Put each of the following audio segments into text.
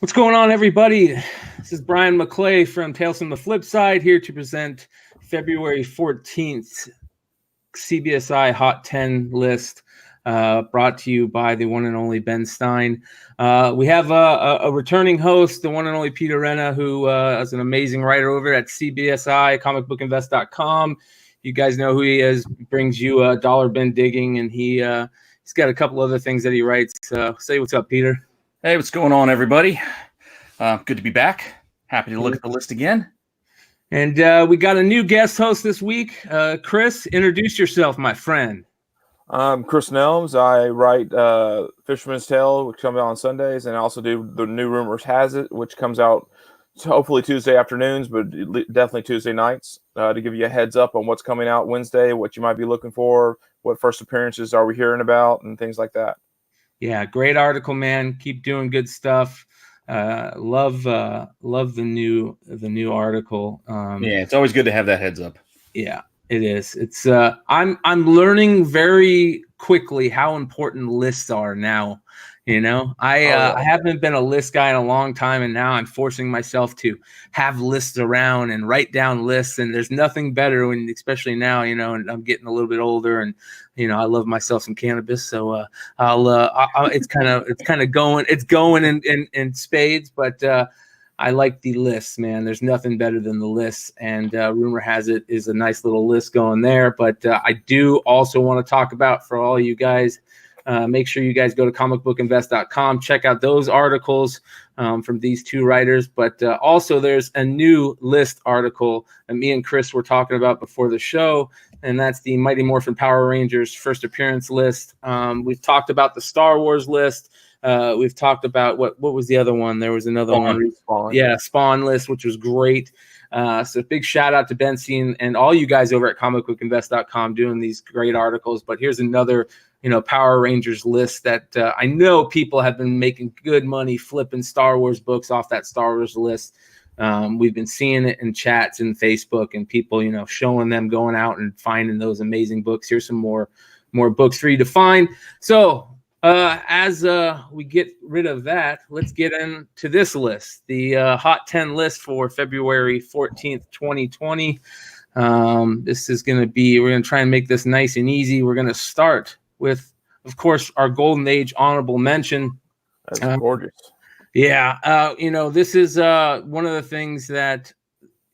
What's going on, everybody? This is Bryan McClay from Tales from the FlipSide here to present February 14th CBSI Hot 10 list brought to you by the one and only Ben Stein. We have a returning host, the one and only Peter Renna, who is an amazing writer over at CBSI, comicbookinvest.com. You guys know who he is. He brings you dollar bin digging, and he's got a couple other things that he writes. Say what's up, Peter. Hey, what's going on, everybody? Good to be back. Happy to look at the list again. And we got a new guest host this week. Chris, introduce yourself, my friend. I'm Chris Nelms. I write Fisherman's Tale, which comes out on Sundays, and I also do the New Rumors Has It, which comes out hopefully Tuesday afternoons, but definitely Tuesday nights, to give you a heads up on what's coming out Wednesday, what you might be looking for, what first appearances are we hearing about, and things like that. Yeah, great article, man. Keep doing good stuff. Love the new article. Yeah, it's always good to have that heads up. Yeah, it is. It's I'm learning very quickly how important lists are now. You know, I haven't been a list guy in a long time, and now I'm forcing myself to have lists around and write down lists. And there's nothing better when, especially now, you know, and I'm getting a little bit older, and you know, I love myself some cannabis, so it's kind of going in spades, but I like the lists, man. There's nothing better than the lists, and rumor has it is a nice little list going there. But I do also want to talk about, for all you guys, make sure you guys go to comicbookinvest.com, check out those articles from these two writers. But also there's a new list article that me and Chris were talking about before the show, and that's the Mighty Morphin Power Rangers first appearance list. We've talked about the Star Wars list. We've talked about what was the other one? There was another one. Spawn. Yeah, Spawn list, which was great. So big shout out to Ben Stein and all you guys over at comicbookinvest.com doing these great articles. But here's another, you know, Power Rangers list that I know people have been making good money flipping Star Wars books off that Star Wars list. We've been seeing it in chats and Facebook, and people, you know, showing them going out and finding those amazing books. Here's some more books for you to find. So as we get rid of that, let's get into this list, the Hot 10 list for February 14th, 2020. This is going to be, we're going to try and make this nice and easy. We're going to start with, of course, our Golden Age honorable mention. That's gorgeous. Yeah. You know, this is one of the things that,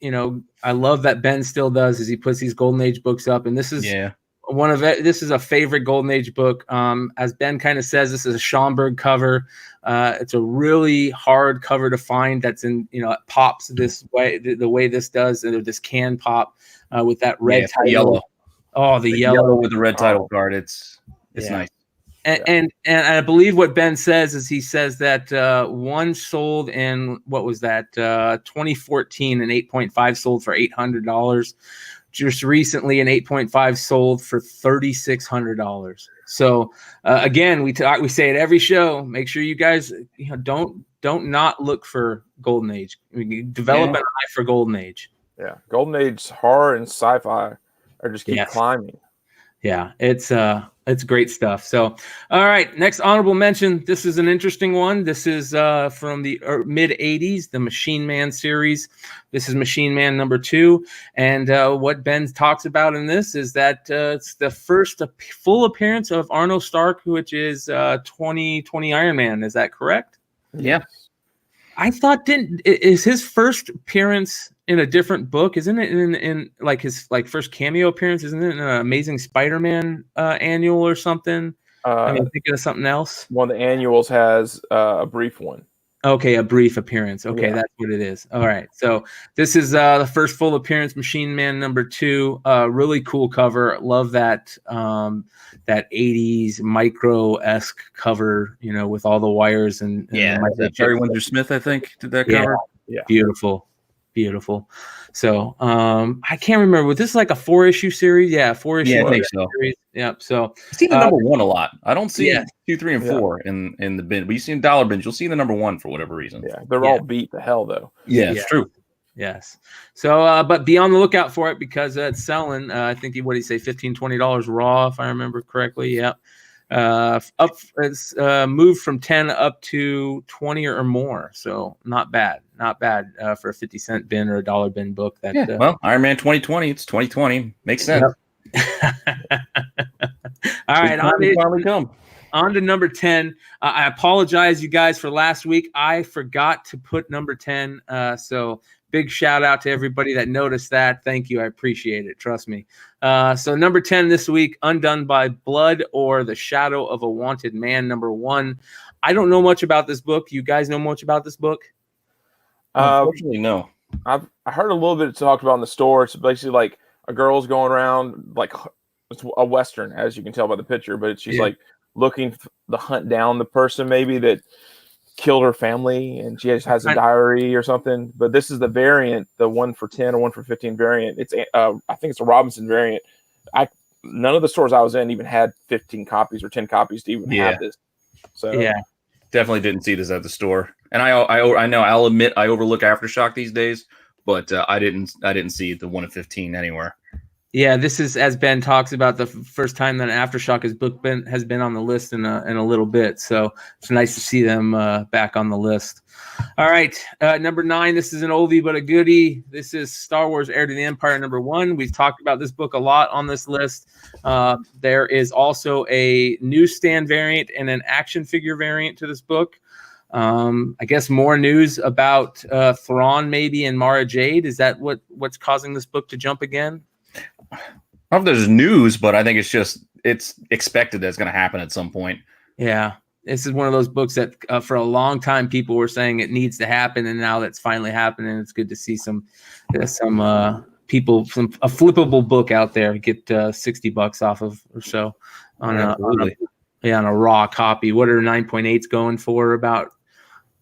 you know, I love that Ben still does, is he puts these Golden Age books up. And this is this is a favorite Golden Age book. As Ben kind of says, this is a Schomburg cover. It's a really hard cover to find that's in, you know, it pops this way, the way this does, and this can pop with that red title. Yellow. Oh, the yellow with the red title card. It's nice. And I believe what Ben says is, he says that one sold in, what was that, 2014, an 8.5 sold for $800. Just recently, an 8.5 sold for $3,600. So again, we say it every show. Make sure you guys, you know, don't not look for Golden Age. Develop an eye for Golden Age. Yeah, Golden Age horror and sci-fi are just keep climbing. Yeah, it's great stuff. So, all right, next honorable mention. This is an interesting one. This is from the mid 80s, the Machine Man series. This is Machine Man number 2. And what Ben talks about in this is that it's the first full appearance of Arno Stark, which is 2020 Iron Man. Is that correct? Yeah. I thought, is his first appearance in a different book? Isn't it in like his first cameo appearance? Isn't it in an Amazing Spider-Man annual or something? I'm thinking of something else. One of the annuals has a brief one. Okay, a brief appearance. Okay, yeah. That's what it is. All right, so this is the first full appearance, Machine Man number 2. Really cool cover. Love that that 80s micro-esque cover, you know, with all the wires and Terry Windsor Smith, I think, did that cover. Yeah, beautiful. So I can't remember. Was this like a 4-issue series? Yeah, 4-issue. Yeah, I think so. Series. Yep. So I see the number 1 a lot. I don't see 2, 3, and 4 in the bin, but you see in dollar bins, you'll see the number 1 for whatever reason. Yeah, they're all beat to hell though. Yeah, it's true. Yes. So, but be on the lookout for it, because it's selling. I think what did he say, $15, $20 raw, if I remember correctly. Yep. It's moved from 10 up to 20 or more. So not bad for a 50-cent bin or a $1 bin book. Well, Iron Man 2020, it's 2020. Makes sense. Yep. All right, on to number 10. I apologize, you guys, for last week. I forgot to put number 10. So big shout out to everybody that noticed that. Thank you. I appreciate it. Trust me. So number 10 this week, Undone by Blood, or The Shadow of a Wanted Man, number 1. I don't know much about this book. You guys know much about this book? Unfortunately, no. I heard a little bit talked about in the store. It's basically like a girl's going around, like it's a Western, as you can tell by the picture, but she's like looking to hunt down the person maybe that killed her family, and she just has a diary or something. But this is the variant, the 1 for 10 or 1 for 15 variant. It's I think it's a Robinson variant. None of the stores I was in even had 15 copies or 10 copies to even have this. So definitely didn't see this at the store. And I know, I'll admit, I overlook Aftershock these days, but I didn't see the 1 of 15 anywhere. Yeah, this is, as Ben talks about, the first time that an Aftershock has been on the list in a little bit. So it's nice to see them back on the list. All right, number 9. This is an oldie but a goodie. This is Star Wars: Heir to the Empire, number 1. We've talked about this book a lot on this list. There is also a newsstand variant and an action figure variant to this book. I guess more news about Thrawn maybe and Mara Jade. Is that what's causing this book to jump again? I don't know if there's news, but I think it's expected that it's going to happen at some point. Yeah, this is one of those books that for a long time people were saying it needs to happen, and now that's finally happening. It's good to see some people, a flippable book out there get $60 off of or so on a raw copy. What are 9.8s going for? About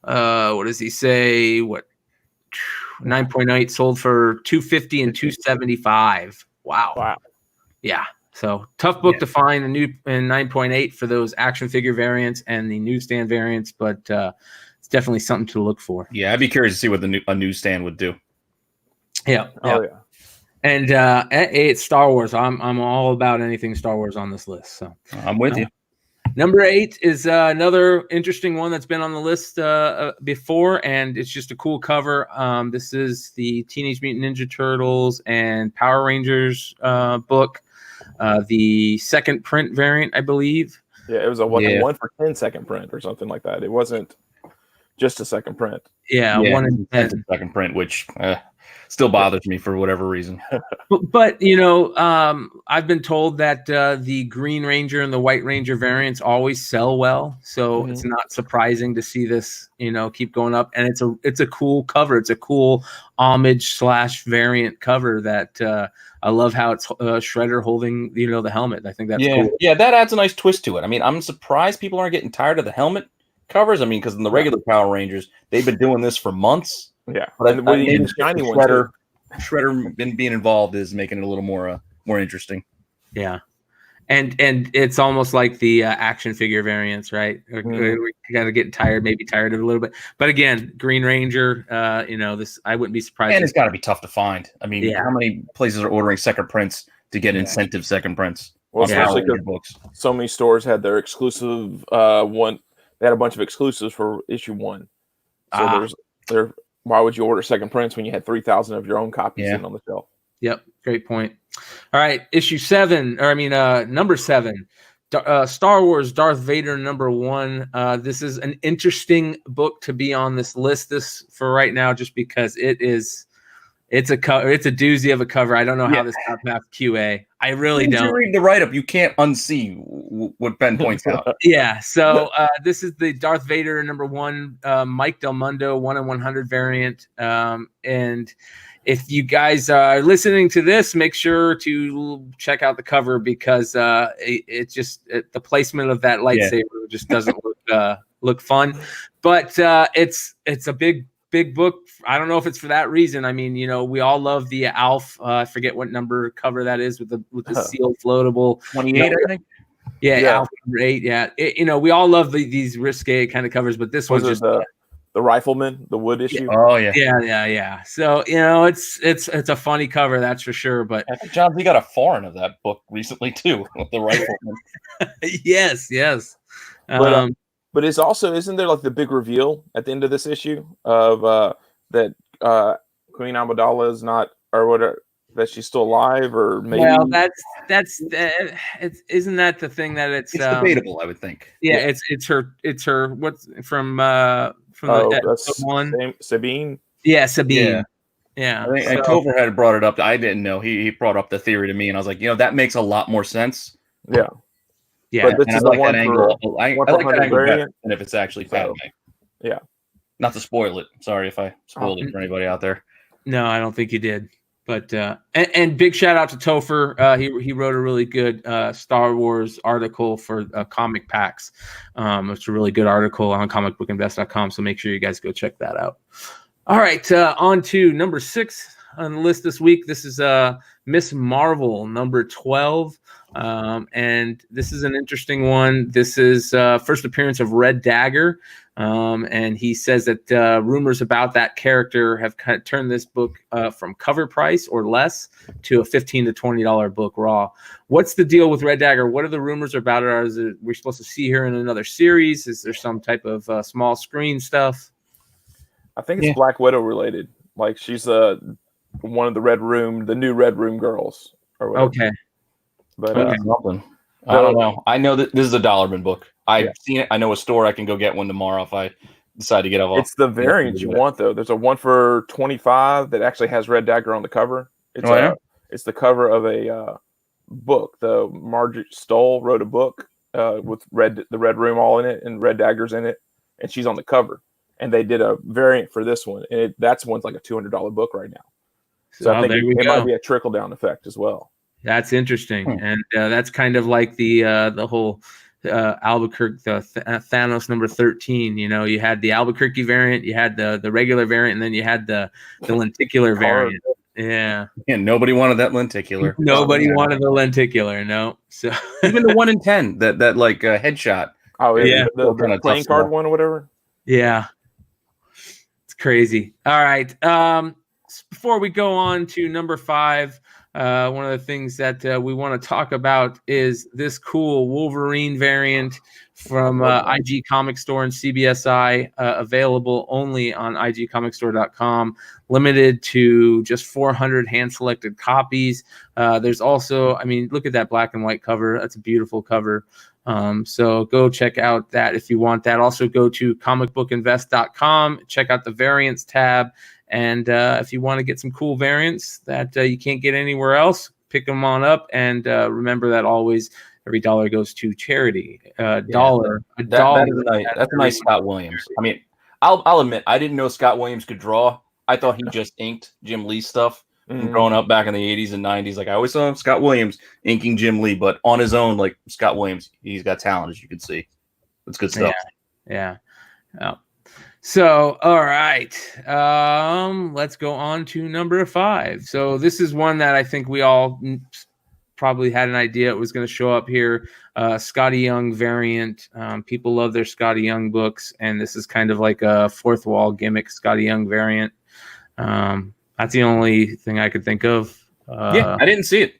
what does he say? What 9.8 sold for $250 and $275. Wow. Yeah. So tough book to find, a new and 9.8 for those action figure variants and the newsstand variants, but it's definitely something to look for. Yeah, I'd be curious to see what a newsstand would do. Yeah. Oh yeah. And it's Star Wars. I'm all about anything Star Wars on this list. So I'm with you. Number 8 is another interesting one that's been on the list before, and it's just a cool cover. This is the Teenage Mutant Ninja Turtles and Power Rangers book, the second print variant, I believe. Yeah, it was a 1 for 10 second print or something like that. It wasn't just a second print. Yeah 1 in 10 second print, which still bothers me for whatever reason. But I've been told that the Green Ranger and the White Ranger variants always sell well, so it's not surprising to see this keep going up. And it's a cool cover. It's a cool homage / variant cover that I love how it's Shredder holding the helmet. I think that's cool. Yeah, that adds a nice twist to it. I mean, I'm surprised people aren't getting tired of the helmet covers. I mean, because in the regular Power Rangers, they've been doing this for months. Yeah, but Shredder being involved is making it a little more interesting. Yeah, and it's almost like the action figure variants, right? We got to get tired of it a little bit. But again, Green Ranger, this I wouldn't be surprised. And it's got to be tough to find. I mean, how many places are ordering second prints to get incentive second prints? Well, especially because books. So many stores had their exclusive one. They had a bunch of exclusives for issue 1. So why would you order second prints when you had 3,000 of your own copies sitting on the shelf? Yep, great point. All right, number 7, Star Wars Darth Vader number 1. This is an interesting book to be on this list for right now, just because it's a doozy of a cover. I don't know how this got past QA. I really don't. You read the write-up, you can't unsee what Ben points out. Yeah, so this is the Darth Vader number 1, Mike Del Mundo 1 in 100 variant. And if you guys are listening to this, make sure to check out the cover, because the placement of that lightsaber just doesn't look fun. But it's a big book. I don't know if it's for that reason. I mean, we all love the Alf. I forget what number cover that is with the sealed floatable 28, I think. Yeah, Alf number 8. Yeah, we all love these risque kind of covers, but this one's just the rifleman, the wood issue. Oh yeah. Yeah. So it's a funny cover, that's for sure. But I think Jon Z got a foreign of that book recently too, with the rifleman. yes. But it's also, isn't there like the big reveal at the end of this issue of that Queen Amidala is not, or whatever, that she's still alive, or maybe? Well, isn't that the thing that it's debatable, I would think. Yeah, it's her what's from the one Sabine. Yeah, Sabine. Yeah. I think Topher had brought it up. I didn't know. He brought up the theory to me, and I was like, that makes a lot more sense. Yeah. Yeah. But this is the one that for angle. I like that angle better than if it's actually Padme. Yeah. Not to spoil it. Sorry if I spoiled it for anybody out there. No, I don't think you did. But and big shout out to Topher. He wrote a really good Star Wars article for Comic Packs. It's a really good article on comicbookinvest.com. So make sure you guys go check that out. All right, on to number 6 on the list this week. This is Miss Marvel, number 12. And this is an interesting one. This is first appearance of Red Dagger. And he says that rumors about that character have kind of turned this book from cover price or less to a $15 to $20 book raw. What's the deal with Red Dagger? What are the rumors about it? Is it we're supposed to see her in another series? Is there some type of small screen stuff? I think it's Black Widow related. Like she's one of the Red Room, the new Red Room girls. Or whatever. Okay. But I don't know. I know that this is a Dollarman book. I've seen it. I know a store I can go get one tomorrow if I decide to get off. It's the variant you want, though. There's a one for $25 that actually has Red Dagger on the cover. It's the cover of a book. The Margaret Stoll wrote a book with the Red Room all in it and Red Dagger's in it, and she's on the cover. And they did a variant for this one, and that's one's like a $200 book right now. So I think it might be a trickle down effect as well. That's interesting, and that's kind of like the whole Albuquerque, Thanos number 13. You had the Albuquerque variant, you had the regular variant, and then you had the lenticular variant. Yeah, and nobody wanted that lenticular. Nobody wanted the lenticular. No, so even the 1 in 10 that like headshot. Oh yeah, the playing card one or whatever. Yeah, it's crazy. All right, before we go on to number 5. One of the things that we want to talk about is this cool Wolverine variant from IG Comic Store and CBSI, available only on igcomicstore.com, limited to just 400 hand-selected copies. There's also, look at that black and white cover. That's a beautiful cover. So go check out that if you want that. Also go to comicbookinvest.com, check out the variants tab. And if you want to get some cool variants that you can't get anywhere else, pick them on up. And remember that always every dollar goes to charity. That's a nice Scott Williams. I'll admit I didn't know Scott Williams could draw. I thought he just inked Jim Lee stuff. Mm-hmm. Growing up back in the 80s and 90s, like I always saw Scott Williams inking Jim Lee, but on his own, like Scott Williams, he's got talent, as you can see. It's good stuff. Yeah. So, all right, let's go on to number 5. So this is one that I think we all probably had an idea it was going to show up here. Scotty Young variant. People love their Scotty Young books, and this is kind of like a fourth wall gimmick Scotty Young variant. That's the only thing I could think of. I didn't see it.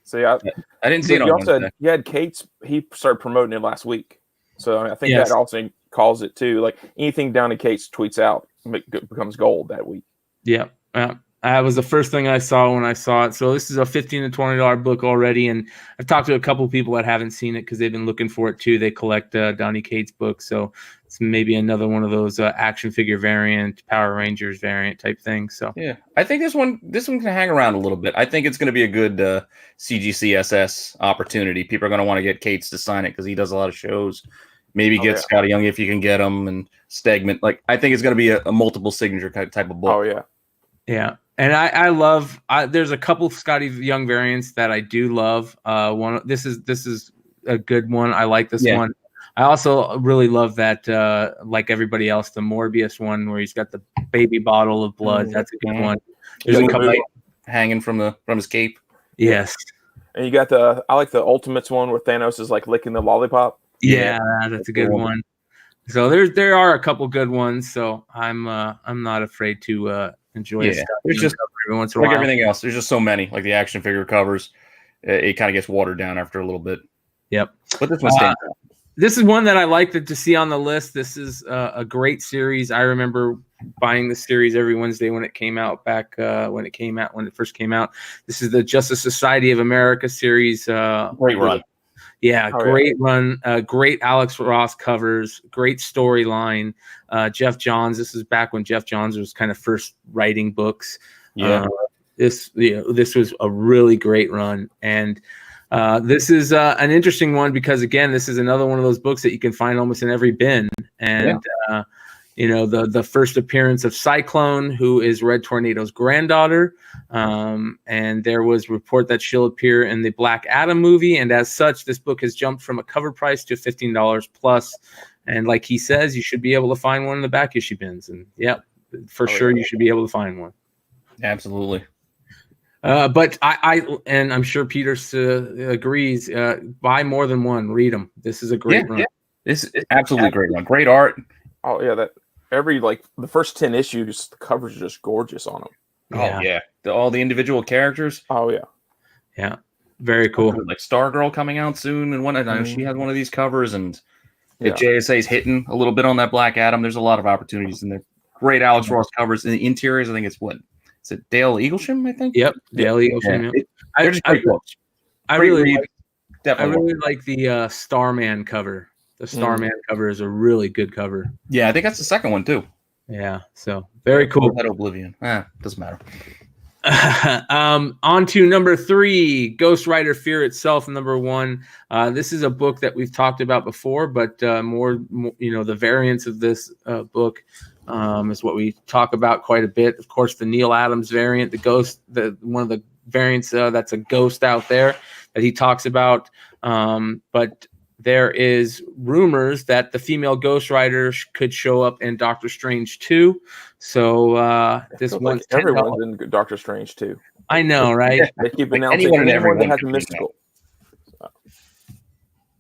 So I didn't see it. You had Kate's. He started promoting it last week, so I think that also calls it too. Like anything down to Kate's tweets out becomes gold that week. Yeah. That was the first thing I saw when I saw it. So this is a $15 to $20 book already. And I've talked to a couple of people that haven't seen it because they've been looking for it too. They collect Donny Cates books. So it's maybe another one of those action figure variant, Power Rangers variant type thing. So yeah, I think this one can hang around a little bit. I think it's going to be a good CGCSS opportunity. People are going to want to get Cates to sign it because he does a lot of shows. Maybe get Scotty Young if you can get him, and Stegman. Like I think it's going to be a multiple signature type of book. Oh yeah. Yeah. And I love there's a couple of Scotty Young variants that I do love. This is a good one. I like this one. I also really love that, like everybody else, the Morbius one where he's got the baby bottle of blood. Mm-hmm. That's a good one. There's a couple hanging from his cape. Yes. And you got I like the Ultimates one where Thanos is like licking the lollipop. Yeah, that's a good one. So there are a couple good ones. So I'm not afraid to enjoy Yeah, stuff. there's just every once in a like while. everything else. There's just so many, like the action figure covers. It kind of gets watered down after a little bit. Yep. But this one stands out. This is one that I like to see on the list. This is a great series. I remember buying the series every Wednesday when it came out when it first came out. This is the Justice Society of America series. Great run. Yeah, great run. Great Alex Ross covers. Great storyline. Jeff Johns. This is back when Jeff Johns was kind of first writing books. Yeah. This was a really great run, and this is an interesting one because again, this is another one of those books that you can find almost in every bin. And the first appearance of Cyclone, who is Red Tornado's granddaughter, and there was report that she'll appear in the Black Adam movie. And as such, this book has jumped from a cover price to $15 plus. And like he says, you should be able to find one in the back issue bins. And for sure, you should be able to find one. Absolutely. But and I'm sure Peter agrees. Buy more than one. Read them. This is a great run. Yeah. This is absolutely great run. Great art. Oh yeah, that the first 10 issues, the covers are just gorgeous on them. Oh yeah, all the individual characters. Oh yeah, very cool. Like Stargirl coming out soon, and I know she has one of these covers, and if JSA's hitting a little bit on that Black Adam, there's a lot of opportunities in there. Great Alex Ross covers in the interiors. I think it's is it Dale Eaglesham? I think. Yep, Dale Eaglesham. Yeah. They're just great books. I really like the Starman cover. The Starman cover is a really good cover. Yeah, I think that's the second one too. Yeah, so very cool. That Oblivion. Doesn't matter. On to number 3, Ghost Rider Fear Itself, number 1. This is a book that we've talked about before, but more the variants of this book is what we talk about quite a bit. Of course, the Neil Adams variant, the ghost, one of the variants that's a ghost out there that he talks about. But there is rumors that the female Ghost Rider could show up in Doctor Strange 2. So this one's like everyone's in Doctor Strange 2. I know, right? They keep announcing anyone that has a mystical.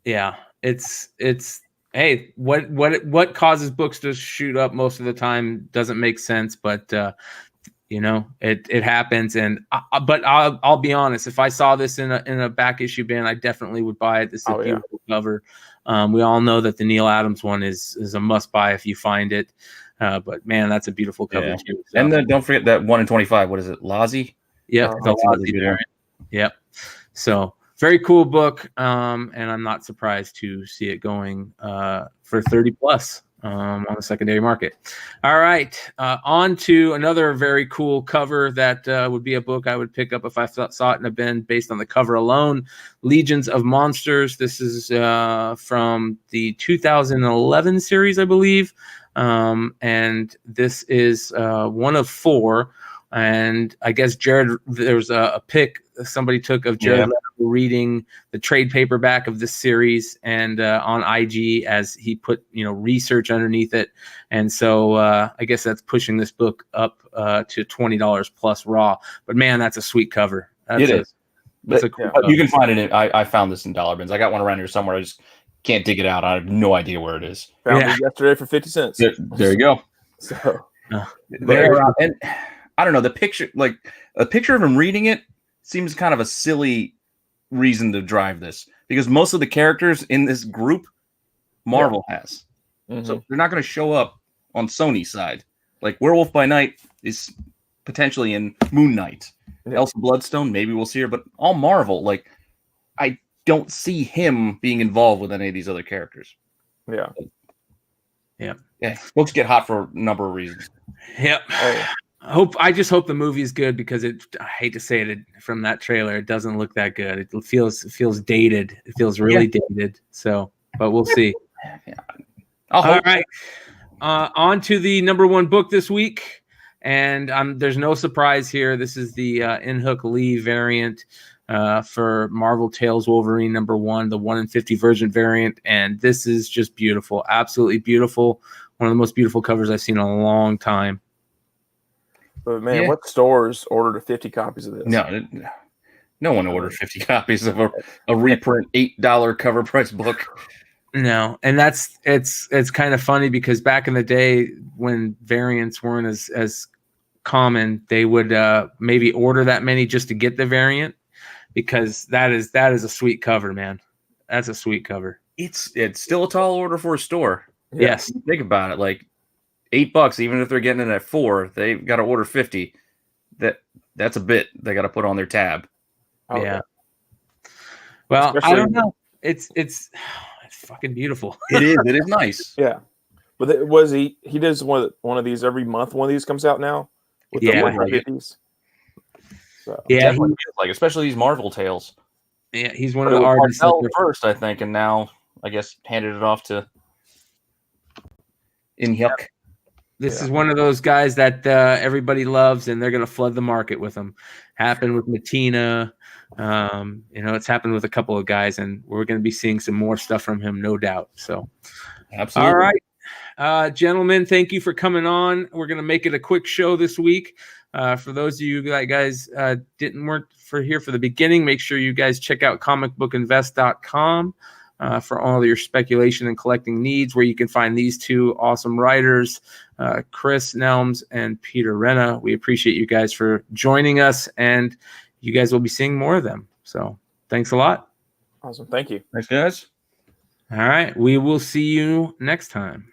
Yeah, it's hey, what causes books to shoot up most of the time doesn't make sense, but it happens. And but I'll be honest, if I saw this in a back issue bin, I definitely would buy it. This is a beautiful cover. We all know that the Neil Adams one is a must buy if you find it. But man, that's a beautiful cover too. So. And then don't forget that 1 in 25. What is it, Lazi? Yep, the Lazi variant. Yep. So very cool book, and I'm not surprised to see it going for 30 plus. On the secondary market. All right, on to another very cool cover that would be a book I would pick up if I saw it in a bin based on the cover alone. Legions of Monsters. This is from the 2011 series, I believe, and this is one of 4. And I guess Jared, there's a pic somebody took of Jared Leto reading the trade paperback of this series and on IG as he put research underneath it, and so I guess that's pushing this book up to $20 plus raw. But man, that's a sweet cover. It is. That's a cool cover. You can find it. I found this in dollar bins. I got one around here somewhere. I just can't dig it out. I have no idea where it is. Found it yesterday for 50 cents. There you go. So and I don't know, the picture, like a picture of him reading it seems kind of a silly reason to drive this, because most of the characters in this group Marvel has. Mm-hmm. So they're not going to show up on Sony's side. Like Werewolf by Night is potentially in Moon Knight. Elsa Bloodstone, maybe we'll see her, but all Marvel. Like, I don't see him being involved with any of these other characters. Yeah. Books get hot for a number of reasons. Yep. I just hope the movie's good, because I hate to say it from that trailer, it doesn't look that good. It feels dated. It feels really dated. So, but we'll see. All right. On to the number 1 book this week, and there's no surprise here. This is the Inhook Lee variant for Marvel Tales Wolverine number 1, the 1 in 50 Virgin variant, and this is just beautiful, absolutely beautiful. One of the most beautiful covers I've seen in a long time. But man, what stores ordered 50 copies of this? No one ordered 50 copies of a reprint $8 cover price book. No, and it's kind of funny because back in the day when variants weren't as common, they would maybe order that many just to get the variant, because that is a sweet cover, man. That's a sweet cover. It's still a tall order for a store. Yeah. Yes. Think about it, like $8, even if they're getting it at 4, they've got to order 50. That's a bit they got to put on their tab. Oh, yeah. Well, Especially, I don't know. It's fucking beautiful. It is nice. Yeah. But was he does one of these every month? One of these comes out now with Yeah. the 150s. So Yeah, Definitely feels like, especially these Marvel tales. yeah, he's one of the artists first, I think, and now I guess handed it off to Inhyuk. This is one of those guys that everybody loves, and they're going to flood the market with him. Happened with Matina. It's happened with a couple of guys, and we're going to be seeing some more stuff from him, no doubt. So, absolutely. All right, gentlemen, thank you for coming on. We're going to make it a quick show this week. For those of you guys weren't here for the beginning, make sure you guys check out comicbookinvest.com. For all your speculation and collecting needs, where you can find these two awesome writers, Chris Nelms and Peter Renna. We appreciate you guys for joining us, and you guys will be seeing more of them. So thanks a lot. Awesome. Thank you. Thanks, guys. All right. We will see you next time.